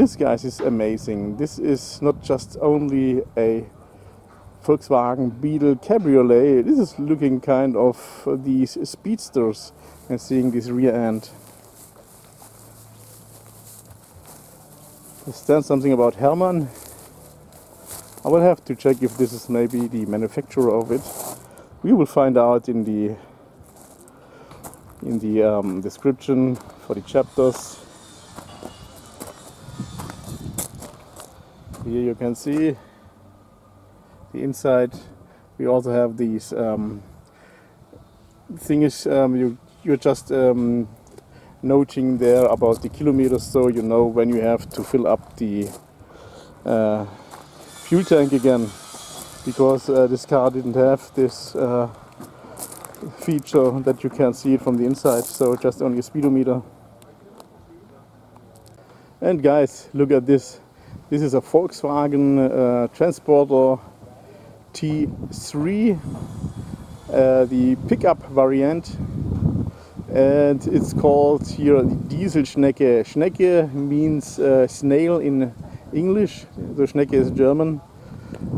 this, guys, is amazing. This is not just only a Volkswagen Beetle Cabriolet. This is looking kind of these speedsters and seeing this rear end. Is there something about Hermann? I will have to check if this is maybe the manufacturer of it. We will find out in the description for the chapters. Here you can see the inside. We also have these things you're just noting there about the kilometers, so you know when you have to fill up the fuel tank again, because this car didn't have this feature that you can see it from the inside, so just only a speedometer. And guys, look at this. This is a Volkswagen Transporter T3, the pickup variant, and it's called here the Dieselschnecke. Schnecke means snail in English, the Schnecke is German,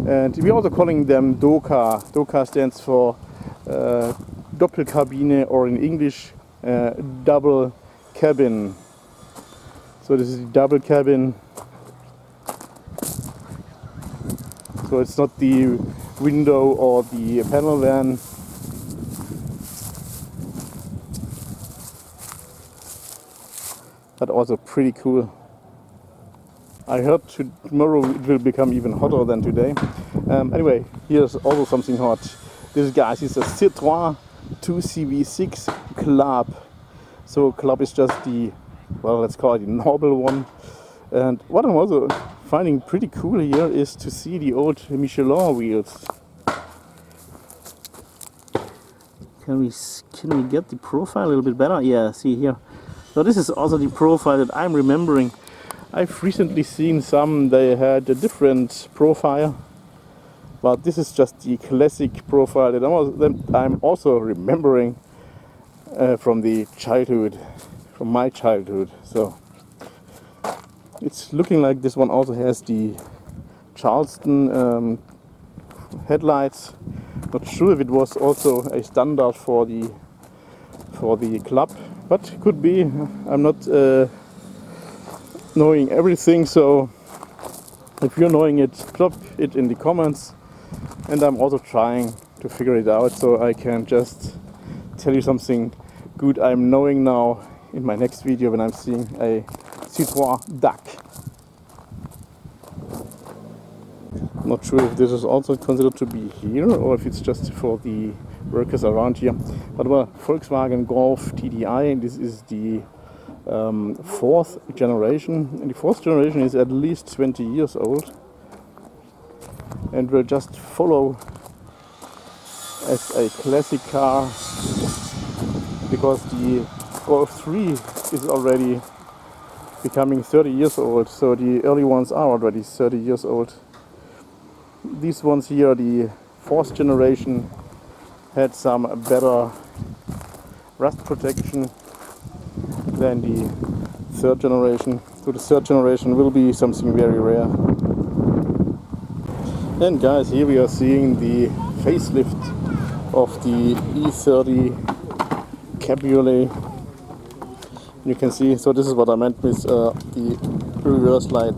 and we're also calling them Doka. Doka stands for Doppelkabine, or in English double cabin. So this is the double cabin. So it's not the window or the panel van. But also pretty cool. I heard tomorrow it will become even hotter than today. Anyway, here's also something hot. This, guys, is a Citroën 2CV6 Club. So Club is just the, well, let's call it the normal one. And what I'm also finding pretty cool here is to see the old Michelin wheels. Can we get the profile a little bit better? Yeah, see here. So this is also the profile that I'm remembering. I've recently seen some, they had a different profile, but this is just the classic profile that I'm also remembering from the childhood, from my childhood. So it's looking like this one also has the Charleston headlights. Not sure if it was also a standard for the Club, but could be. I'm not knowing everything, so if you're knowing it, drop it in the comments, and I'm also trying to figure it out so I can just tell you something good I'm knowing now in my next video when I'm seeing a Citroën Duck. Not sure if this is also considered to be here or if it's just for the workers around here. But well, Volkswagen Golf TDI, this is the fourth generation, and the fourth generation is at least 20 years old and will just follow as a classic car, because the Golf 3 is already becoming 30 years old, so the early ones are already 30 years old. These ones here, the fourth generation, had some better rust protection than the third generation. So the third generation will be something very rare. And guys, here we are seeing the facelift of the E30 Cabriolet. You can see, so this is what I meant with the reverse light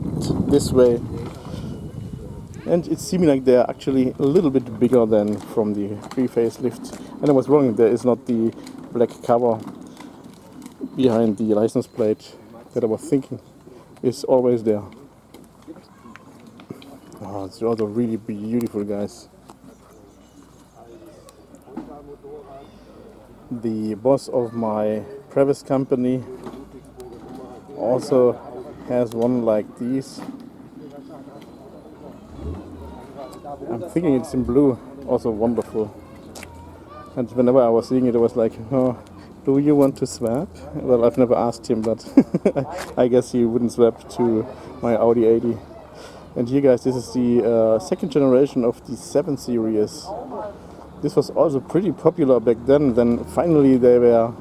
this way. And it's seeming like they're actually a little bit bigger than from the pre-facelift. And I was wrong, there is not the black cover behind the license plate that I was thinking is always there. Oh, it's also really beautiful, guys. The boss of my previous company also has one like these. I'm thinking it's in blue, also wonderful. And whenever I was seeing it, I was like, oh, do you want to swap? Well, I've never asked him, but I guess he wouldn't swap to my Audi 80. And here, guys, this is the second generation of the 7 Series. This was also pretty popular back then. Then finally they were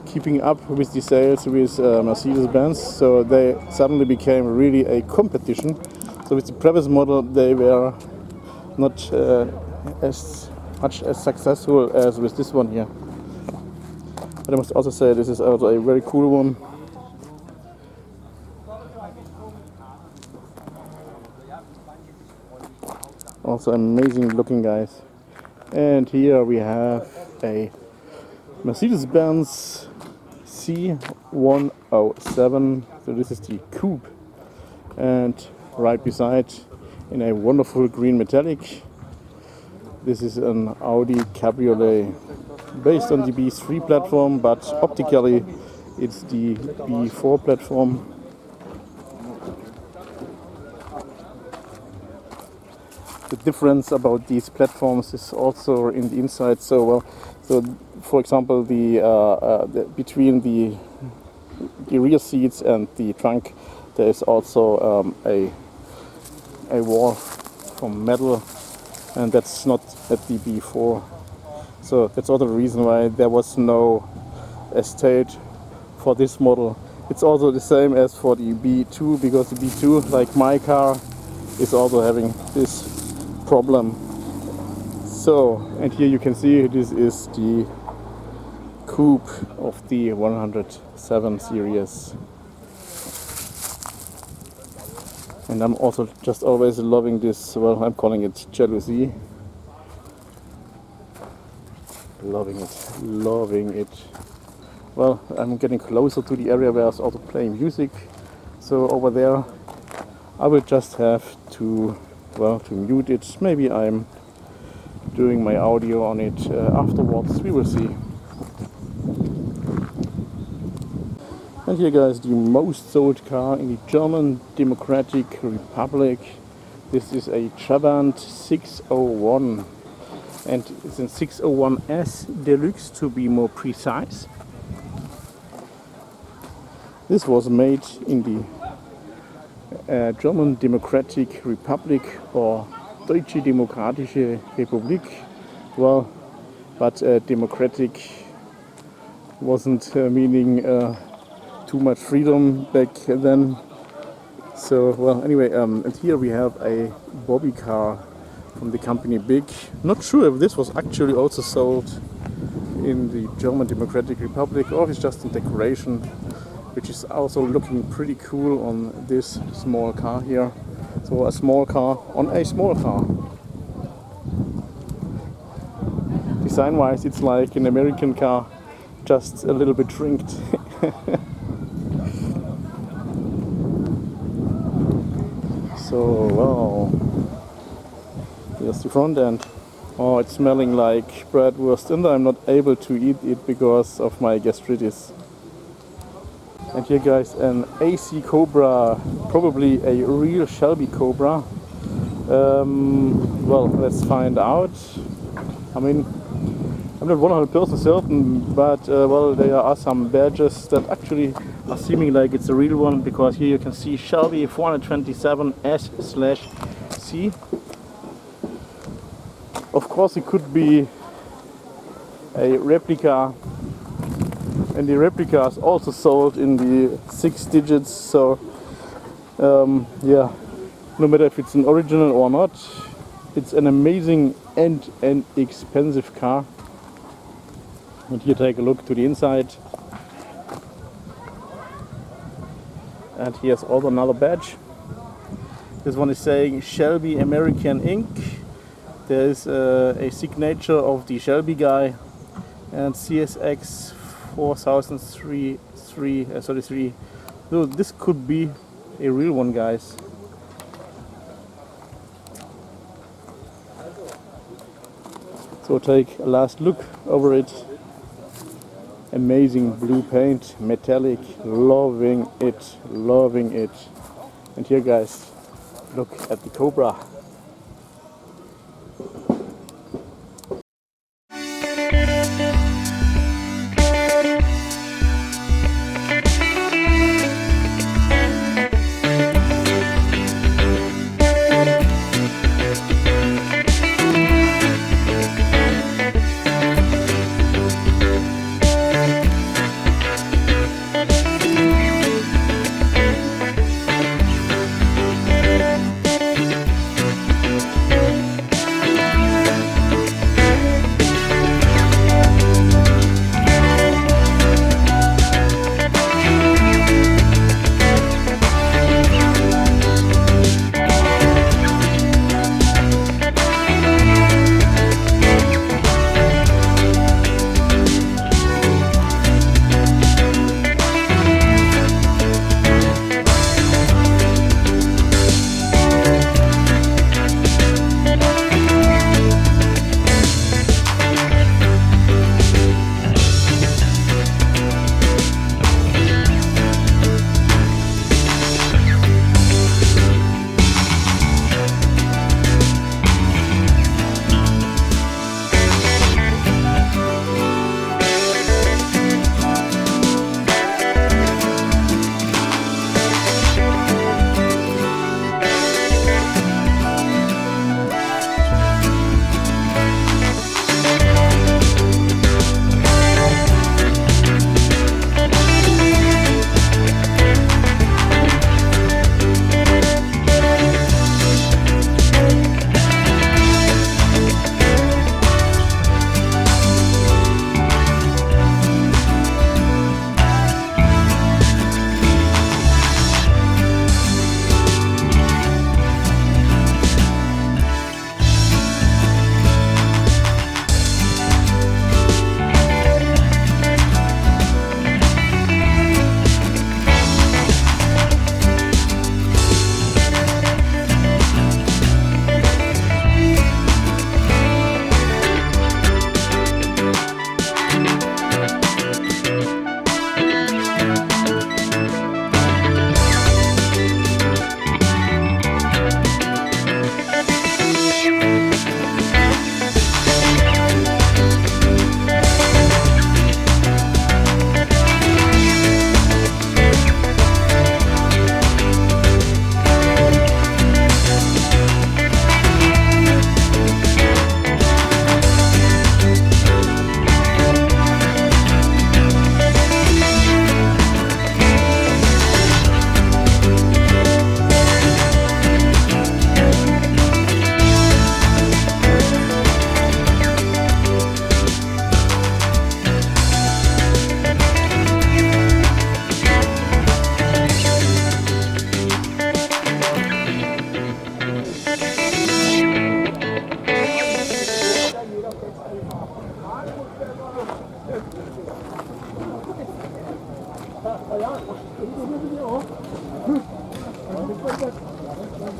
keeping up with the sales with Mercedes-Benz, so they suddenly became really a competition. So with the previous model they were not as much as successful as with this one here. But I must also say this is also a very cool one. Also amazing looking, guys. And here we have a Mercedes-Benz C107. So this is the coupe, and right beside, in a wonderful green metallic, this is an Audi Cabriolet based on the B3 platform, but optically it's the B4 platform. The difference about these platforms is also in the inside. So for example, between the rear seats and the trunk, there is also a wall from metal, and that's not at the B4. So that's also the reason why there was no estate for this model. It's also the same as for the B2, because the B2, like my car, is also having this problem. So, and here you can see this is the coupe of the 107 series. And I'm also just always loving this, well, I'm calling it jealousy. Loving it. Well, I'm getting closer to the area where I was also playing music. So over there I will just have to mute it. Maybe I'm doing my audio on it afterwards, we will see. And here, guys, the most sold car in the German Democratic Republic. This is a Trabant 601, and it's a 601 S Deluxe to be more precise. This was made in the German Democratic Republic, or Deutsche Demokratische Republik. Well, but democratic wasn't meaning too much freedom back then. So, well, anyway, and here we have a Bobby car from the company Big. Not sure if this was actually also sold in the German Democratic Republic, or if it's just a decoration, which is also looking pretty cool on this small car here. So a small car on a small car. Design wise it's like an American car, just a little bit shrinked. So, well, here's the front end. Oh, it's smelling like bratwurst, and I'm not able to eat it because of my gastritis. And here, guys, an AC Cobra, probably a real Shelby Cobra. Well, let's find out. I mean, I'm not 100% certain, but well, there are some badges that actually are seeming like it's a real one, because here you can see Shelby 427 S/C. Of course, it could be a replica, and the replica is also sold in the 6 digits. So yeah, no matter if it's an original or not, it's an amazing and an expensive car. And here, take a look to the inside. And here's also another badge. This one is saying Shelby American Inc. There is a signature of the Shelby guy, and CSX 4033. So this could be a real one, guys. So take a last look over it. Amazing blue paint, metallic, loving it. And here, guys, look at the Cobra.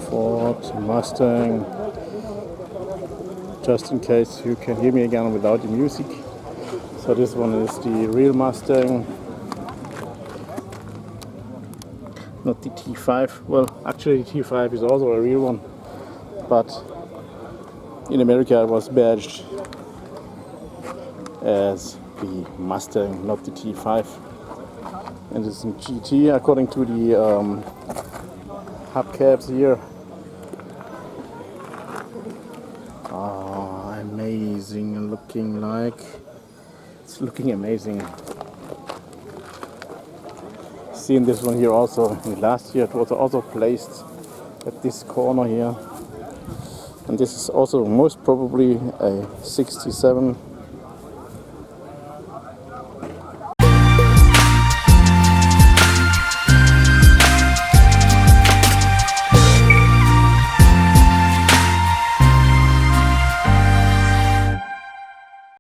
Ford Mustang. Just in case you can hear me again without the music. So this one is the real Mustang. Not the T5. Well, actually the T5 is also a real one. But in America it was badged as the Mustang, not the T5. And this is in GT according to the hubcaps here. Oh, amazing looking, like it's looking amazing. Seen this one here also last year. It was also placed at this corner here. And this is also most probably a 67